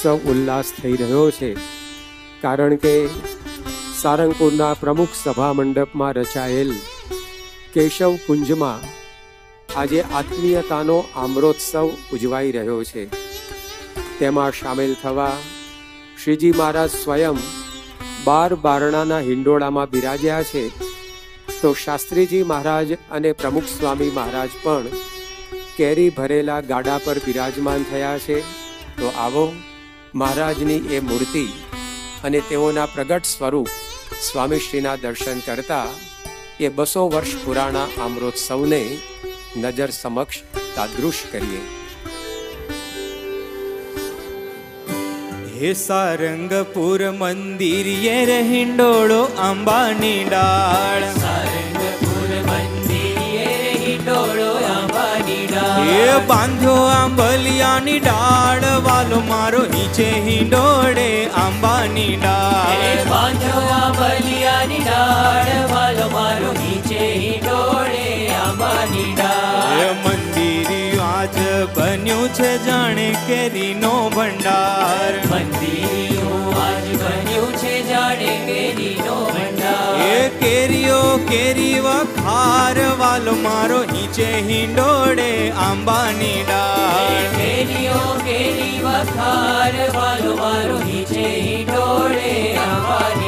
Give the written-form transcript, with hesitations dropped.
ઉત્સવ ઉલ્લાસ થઈ રહ્યો છે, કારણ કે સારંગપુરના પ્રમુખ સભા મંડપમાં રચાયેલ કેશવ કુંજમાં આજે આત્મીયતાનો આમ્રોત્સવ ઉજવાઈ રહ્યો છે. તેમાં સામેલ થવા શ્રીજી મહારાજ સ્વયં 12 બારણાના હિંડોળામાં બિરાજ્યા છે, તો શાસ્ત્રીજી મહારાજ અને પ્રમુખ સ્વામી મહારાજ પણ કેરી ભરેલા ગાડા પર બિરાજમાન થયા છે. તો આવો મહારાજની એ મૂર્તિ અને તેઓના પ્રગટ સ્વરૂપ સ્વામીશ્રીના દર્શન કરતા એ 200 વર્ષ પુરાણા આમ્રોત્સવને નજર સમક્ષ તાદૃશ કરીએ. હે સારંગપુર મંદિર યે હિંડોળો આંબાની ડાળ, સારંગપુર મંદિર યે હિંડોળો આંબાની ડાળ. એ બાંધ્યો આંબલિયાની ડાળ, વાલો મારો નીચે હિંડોળે આંબાની ડાળ. એ બાંધ્યો આંબલિયાની ડાળ, વાલો મારો નીચે હિંડોળે આંબાની ડાળ. એ મંદિર આજ બન્યું છે જાણે કેરીનો ભંડાર, મંદિર આજ બન્યું છે જાણે કેરીનો ભંડાર. એ કેરીઓ કેરી વખાર, વાલો મારો નીચે હિંડોળે આંબાની ડાળ. કેરીઓ કેરી વખાર, વાલો મારો નીચે હિંડોળે આંબાની